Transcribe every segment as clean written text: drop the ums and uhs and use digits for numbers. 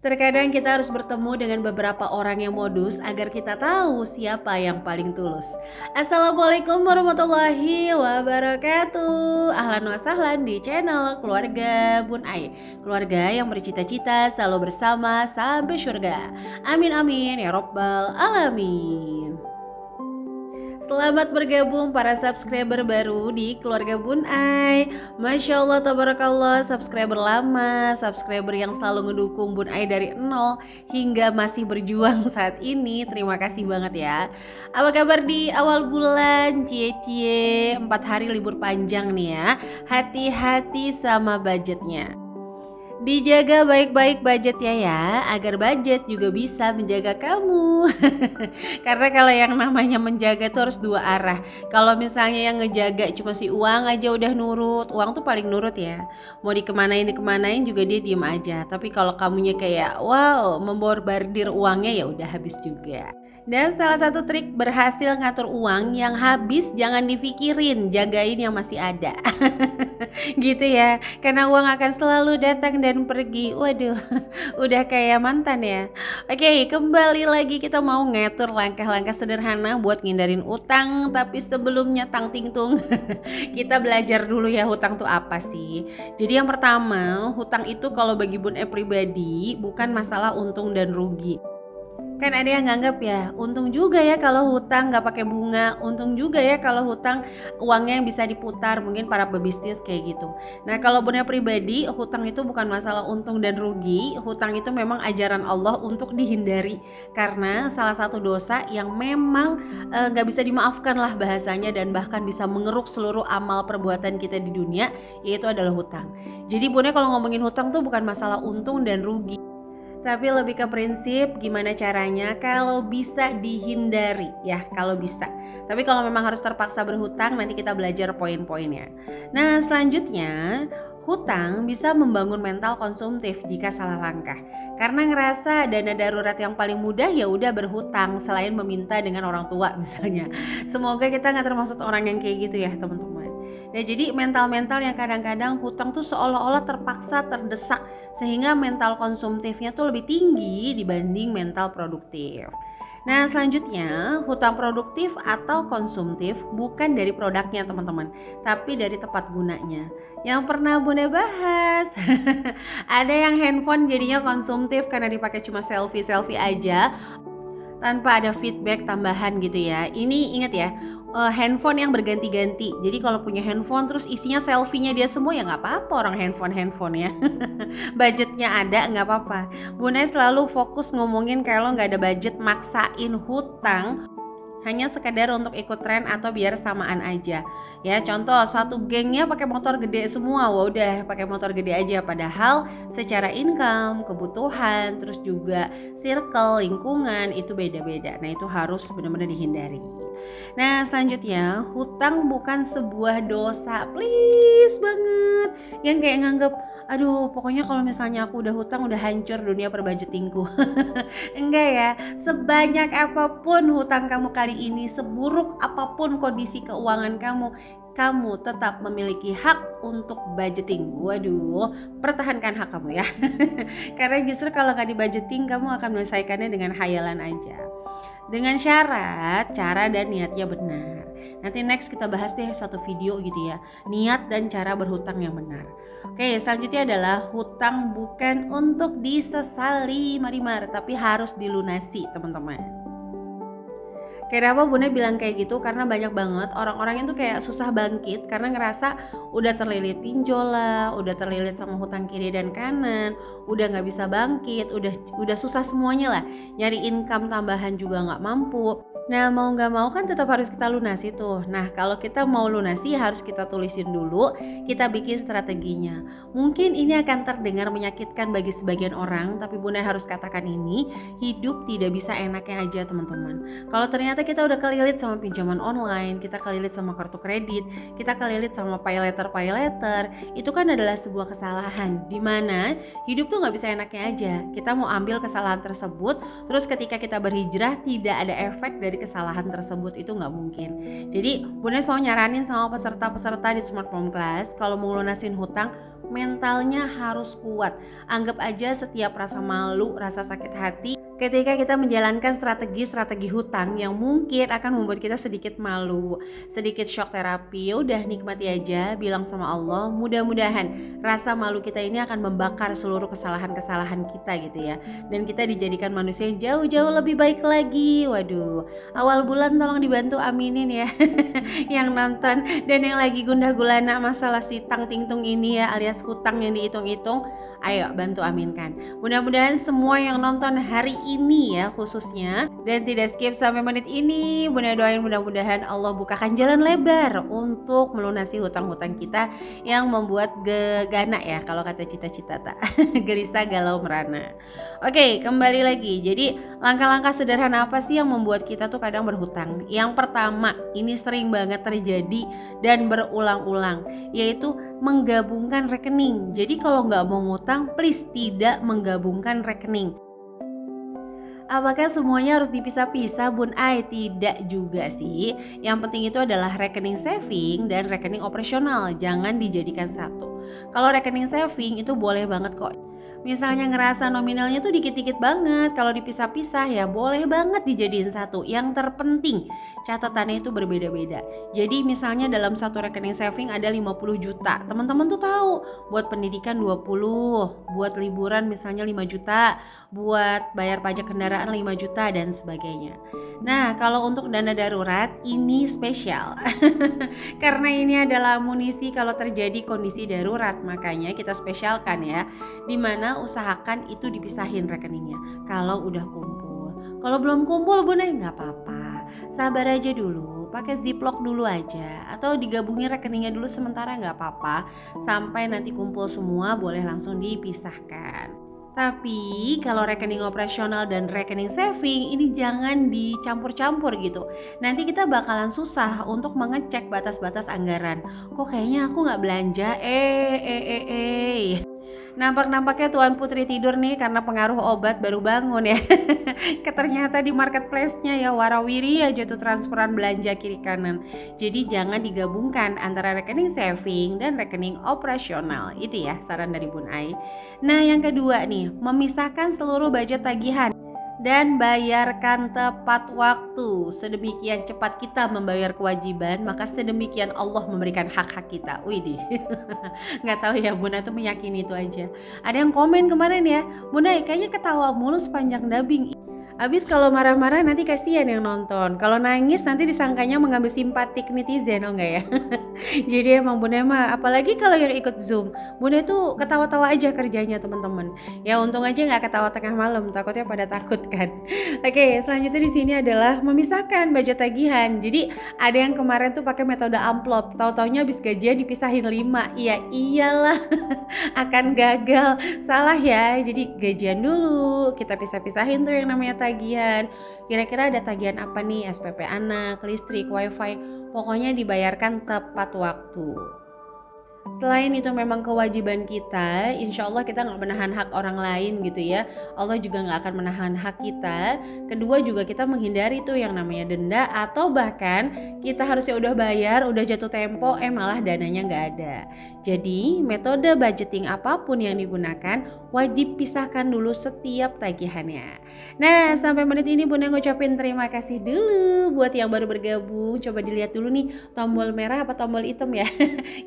Terkadang kita harus bertemu dengan beberapa orang yang modus agar kita tahu siapa yang paling tulus. Assalamualaikum warahmatullahi wabarakatuh. Ahlan wa sahlan di channel Keluarga Bun Ai. Keluarga yang bercita-cita selalu bersama sampai surga. Amin amin ya robbal alamin. Selamat bergabung para subscriber baru di Keluarga Bun Ai. Masya Allah, tabarakallah, subscriber lama, subscriber yang selalu ngedukung Bun Ai dari nol hingga masih berjuang saat ini. Terima kasih banget ya. Apa kabar di awal bulan? Cie-cie 4 hari libur panjang nih ya. Hati-hati sama budgetnya. Dijaga baik-baik budgetnya ya, agar budget juga bisa menjaga kamu. Karena kalau yang namanya menjaga tuh harus dua arah. Kalau misalnya yang ngejaga cuma si uang aja udah nurut, uang tuh paling nurut ya. Mau dikemanain juga dia diem aja. Tapi kalau kamunya kayak wow, memborbardir uangnya ya udah habis juga. Dan salah satu trik berhasil ngatur uang yang habis jangan dipikirin, jagain yang masih ada. Gitu ya, karena uang akan selalu datang dan pergi. Waduh, udah kayak mantan ya. Oke, kembali lagi kita mau ngatur langkah-langkah sederhana buat ngindarin utang. Tapi sebelumnya tang ting tung, kita belajar dulu ya hutang tuh apa sih. Jadi yang pertama, hutang itu kalau bagi Bun E pribadi bukan masalah untung dan rugi. Kan ada yang nganggap ya, untung juga ya kalau hutang nggak pakai bunga, untung juga ya kalau hutang uangnya yang bisa diputar, mungkin para pebisnis kayak gitu. Nah kalau Bunda pribadi, hutang itu bukan masalah untung dan rugi, hutang itu memang ajaran Allah untuk dihindari. Karena salah satu dosa yang memang nggak bisa dimaafkan lah bahasanya dan bahkan bisa mengeruk seluruh amal perbuatan kita di dunia, yaitu adalah hutang. Jadi Bunda kalau ngomongin hutang tuh bukan masalah untung dan rugi, tapi lebih ke prinsip gimana caranya kalau bisa dihindari ya, kalau bisa. Tapi kalau memang harus terpaksa berhutang, nanti kita belajar poin-poinnya. Nah selanjutnya, hutang bisa membangun mental konsumtif jika salah langkah. Karena ngerasa dana darurat yang paling mudah ya udah berhutang selain meminta dengan orang tua misalnya. Semoga kita nggak termasuk orang yang kayak gitu ya teman-teman. Nah jadi mental-mental yang kadang-kadang hutang tuh seolah-olah terpaksa terdesak sehingga mental konsumtifnya tuh lebih tinggi dibanding mental produktif. Nah selanjutnya, hutang produktif atau konsumtif bukan dari produknya teman-teman, tapi dari tepat gunanya. Yang pernah Bunda bahas, ada yang handphone jadinya konsumtif karena dipakai cuma selfie-selfie aja, tanpa ada feedback tambahan gitu ya. Ini ingat ya, handphone yang berganti-ganti. Jadi kalau punya handphone terus isinya selfie-nya dia semua ya nggak apa-apa, orang handphone ya. Budgetnya ada nggak apa-apa. Bunda selalu fokus ngomongin kalau nggak ada budget maksain hutang hanya sekadar untuk ikut tren atau biar samaan aja. Ya contoh satu gengnya pakai motor gede semua, wah udah pakai motor gede aja. Padahal secara income, kebutuhan, terus juga circle, lingkungan itu beda-beda. Nah itu harus benar-benar dihindari. Nah selanjutnya, hutang bukan sebuah dosa, please banget. Yang kayak nganggep, aduh pokoknya kalau misalnya aku udah hutang udah hancur dunia perbudgetingku. Enggak ya, sebanyak apapun hutang kamu kali ini, seburuk apapun kondisi keuangan kamu tetap memiliki hak untuk budgeting. Waduh, pertahankan hak kamu ya. Karena justru kalau nggak di-budgeting, kamu akan menyelesaikannya dengan hayalan aja. Dengan syarat, cara dan niatnya benar. Nanti next kita bahas deh satu video gitu ya, niat dan cara berhutang yang benar. Oke, selanjutnya adalah hutang bukan untuk disesali marimar, tapi harus dilunasi teman-teman. Kenapa Bunda bilang kayak gitu? Karena banyak banget orang-orang itu kayak susah bangkit karena ngerasa udah terlilit pinjol lah, udah terlilit sama hutang kiri dan kanan, udah nggak bisa bangkit, udah susah semuanya lah. Nyari income tambahan juga nggak mampu. Nah mau nggak mau kan tetap harus kita lunasi tuh. Nah kalau kita mau lunasi harus kita tulisin dulu, kita bikin strateginya. Mungkin ini akan terdengar menyakitkan bagi sebagian orang, tapi Bunda harus katakan ini, hidup tidak bisa enaknya aja teman-teman. Kalau ternyata kita udah kelilit sama pinjaman online, kita kelilit sama kartu kredit, kita kelilit sama pay letter, itu kan adalah sebuah kesalahan. Dimana hidup tuh nggak bisa enaknya aja. Kita mau ambil kesalahan tersebut, terus ketika kita berhijrah tidak ada efek dari dari kesalahan tersebut itu nggak mungkin. Jadi Bunda selalu nyaranin sama peserta-peserta di Smart Mom Class, kalau mau lunasin hutang mentalnya harus kuat. Anggap aja setiap rasa malu, rasa sakit hati ketika kita menjalankan strategi hutang yang mungkin akan membuat kita sedikit malu, sedikit shock terapi, udah nikmati aja, bilang sama Allah, mudah-mudahan rasa malu kita ini akan membakar seluruh kesalahan-kesalahan kita gitu ya, dan kita dijadikan manusia yang jauh-jauh lebih baik lagi. Waduh, awal bulan tolong dibantu aminin ya yang nonton dan yang lagi gundah gulana masalah si tang tingtung ini ya, alias hutang yang dihitung-hitung, ayo bantu aminkan. Mudah-mudahan semua yang nonton hari ini ya khususnya dan tidak skip sampai menit ini, Bunda doain mudah-mudahan Allah bukakan jalan lebar untuk melunasi hutang-hutang kita yang membuat gegana ya, kalau kata cita-cita tak gelisah galau merana. Oke, kembali lagi. Jadi langkah-langkah sederhana apa sih yang membuat kita tuh kadang berhutang? Yang pertama, ini sering banget terjadi dan berulang-ulang, yaitu menggabungkan rekening. Jadi kalau nggak mau ngutang, please tidak menggabungkan rekening. Apakah semuanya harus dipisah-pisah Bun Ai? Tidak juga sih. Yang penting itu adalah rekening saving dan rekening operasional. Jangan dijadikan satu. Kalau rekening saving itu boleh banget kok. Misalnya ngerasa nominalnya tuh dikit-dikit banget, kalau dipisah-pisah ya boleh banget dijadiin satu. Yang terpenting catatannya itu berbeda-beda. Jadi misalnya dalam satu rekening saving ada 50 juta. Teman-teman tuh tahu buat pendidikan 20, buat liburan misalnya 5 juta, buat bayar pajak kendaraan 5 juta dan sebagainya. Nah, kalau untuk dana darurat ini spesial. Karena ini adalah amunisi kalau terjadi kondisi darurat, makanya kita spesialkan ya. Dimana usahakan itu dipisahin rekeningnya kalau udah kumpul. Kalau belum kumpul Bunda nggak apa-apa, sabar aja dulu, pakai ziplock dulu aja, atau digabungin rekeningnya dulu sementara nggak apa-apa, sampai nanti kumpul semua boleh langsung dipisahkan. Tapi kalau rekening operasional dan rekening saving ini jangan dicampur-campur gitu. Nanti kita bakalan susah untuk mengecek batas-batas anggaran. Kok kayaknya aku nggak belanja? Nampak-nampaknya Tuan Putri tidur nih karena pengaruh obat baru bangun ya. Ternyata di marketplace-nya ya warawiri aja tuh transferan belanja kiri kanan. Jadi jangan digabungkan antara rekening saving dan rekening operasional. Itu ya saran dari Bun Ai. Nah yang kedua nih, memisahkan seluruh budget tagihan dan bayarkan tepat waktu. Sedemikian cepat kita membayar kewajiban, maka sedemikian Allah memberikan hak-hak kita. Widih, nggak tahu ya Bunda tuh meyakini itu aja. Ada yang komen kemarin ya, Bunda kayaknya ketawa mulu sepanjang dubbing. Abis kalau marah-marah nanti kasihan yang nonton. Kalau nangis nanti disangkanya mengambil simpatik netizen, oh enggak ya? Jadi emang Bunda mah, apalagi kalau yang ikut Zoom, Bunda tuh ketawa-tawa aja kerjanya teman-teman. Ya untung aja nggak ketawa tengah malam, takutnya pada takut kan. Oke, selanjutnya di sini adalah memisahkan budget tagihan. Jadi ada yang kemarin tuh pakai metode amplop, tahu-taunya habis gajian dipisahin 5. Iya iyalah, akan gagal. Salah ya. Jadi gajian dulu, kita pisah-pisahin tuh yang namanya tagihan. Kira-kira ada tagihan apa nih? SPP anak, listrik, wifi, pokoknya dibayarkan tepat waktu. Selain itu memang kewajiban kita, insya Allah kita gak menahan hak orang lain gitu ya. Allah juga gak akan menahan hak kita. Kedua juga kita menghindari tuh yang namanya denda, atau bahkan kita harusnya udah bayar, udah jatuh tempo, malah dananya gak ada. Jadi metode budgeting apapun yang digunakan, wajib pisahkan dulu setiap tagihannya. Nah sampai menit ini Bunda ngucapin terima kasih dulu buat yang baru bergabung. Coba dilihat dulu nih tombol merah apa tombol hitam ya.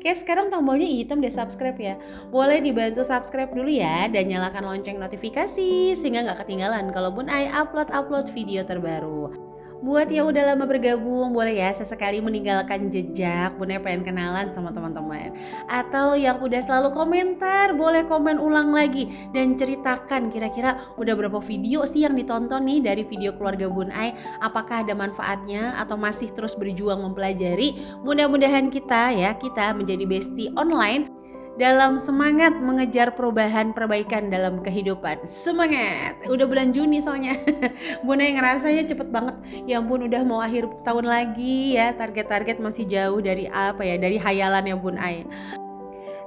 Kayak sekarang tombolnya hitam deh, subscribe ya. Boleh dibantu subscribe dulu ya dan nyalakan lonceng notifikasi sehingga gak ketinggalan kalau Bun Ai upload video terbaru. Buat yang udah lama bergabung, boleh ya sesekali meninggalkan jejak, Bun Ai pengen kenalan sama teman-teman. Atau yang udah selalu komentar, boleh komen ulang lagi dan ceritakan kira-kira udah berapa video sih yang ditonton nih dari video keluarga Bun Ai. Apakah ada manfaatnya atau masih terus berjuang mempelajari? Mudah-mudahan kita menjadi bestie online dalam semangat mengejar perbaikan dalam kehidupan. Semangat! Udah bulan Juni soalnya. Bunda yang ngerasanya cepet banget. Ya ampun udah mau akhir tahun lagi ya. Target-target masih jauh dari dari hayalannya Bun Ai.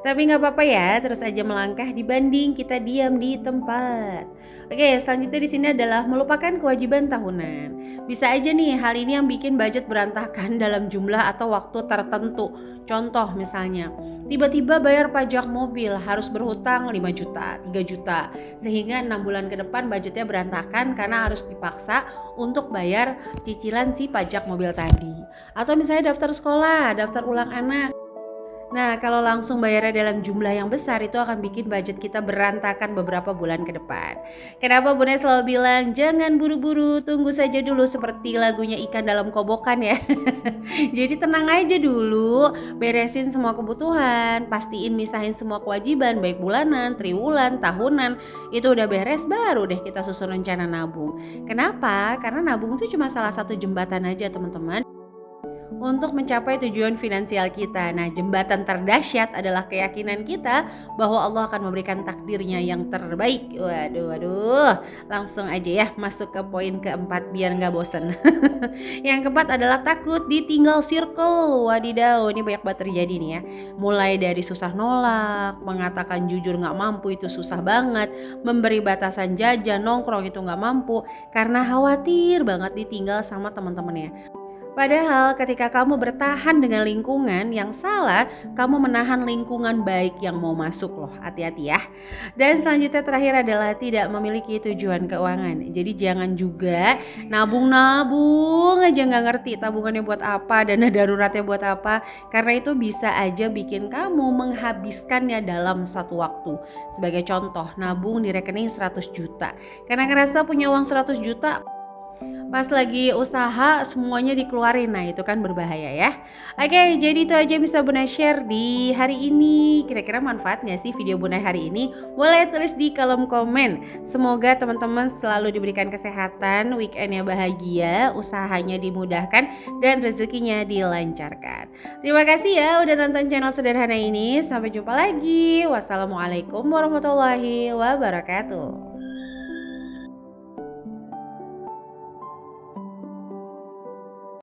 Tapi nggak apa-apa ya, terus aja melangkah dibanding kita diam di tempat. Oke, selanjutnya di sini adalah melupakan kewajiban tahunan. Bisa aja nih hal ini yang bikin budget berantakan dalam jumlah atau waktu tertentu. Contoh misalnya, tiba-tiba bayar pajak mobil harus berhutang 5 juta, 3 juta. Sehingga 6 bulan ke depan budgetnya berantakan karena harus dipaksa untuk bayar cicilan si pajak mobil tadi. Atau misalnya daftar sekolah, daftar ulang anak. Nah, kalau langsung bayarnya dalam jumlah yang besar itu akan bikin budget kita berantakan beberapa bulan ke depan. Kenapa Bunda selalu bilang jangan buru-buru, tunggu saja dulu seperti lagunya Ikan Dalam Kobokan ya. Jadi tenang aja dulu, beresin semua kebutuhan, pastiin misahin semua kewajiban baik bulanan, triwulan, tahunan. Itu udah beres baru deh kita susun rencana nabung. Kenapa? Karena nabung itu cuma salah satu jembatan aja teman-teman untuk mencapai tujuan finansial kita. Nah, jembatan terdahsyat adalah keyakinan kita bahwa Allah akan memberikan takdirnya yang terbaik. Waduh. Langsung aja ya masuk ke poin keempat biar nggak bosen. Yang keempat adalah takut ditinggal circle. Wadidaw, ini banyak banget terjadi nih ya. Mulai dari susah nolak, mengatakan jujur nggak mampu itu susah banget, memberi batasan jajan, nongkrong itu nggak mampu, karena khawatir banget ditinggal sama teman-temannya. Padahal ketika kamu bertahan dengan lingkungan yang salah, kamu menahan lingkungan baik yang mau masuk loh. Hati-hati ya. Dan selanjutnya terakhir adalah tidak memiliki tujuan keuangan. Jadi jangan juga nabung-nabung aja nggak ngerti tabungannya buat apa, dana daruratnya buat apa. Karena itu bisa aja bikin kamu menghabiskannya dalam satu waktu. Sebagai contoh, nabung di rekening 100 juta. Karena ngerasa punya uang 100 juta, pas lagi usaha semuanya dikeluarin, nah itu kan berbahaya ya. Oke, jadi itu aja bisa Bunda share di hari ini. Kira-kira manfaat gak sih video Bunda hari ini? Boleh tulis di kolom komen. Semoga teman-teman selalu diberikan kesehatan, weekendnya bahagia, usahanya dimudahkan, dan rezekinya dilancarkan. Terima kasih ya udah nonton channel sederhana ini. Sampai jumpa lagi. Wassalamualaikum warahmatullahi wabarakatuh.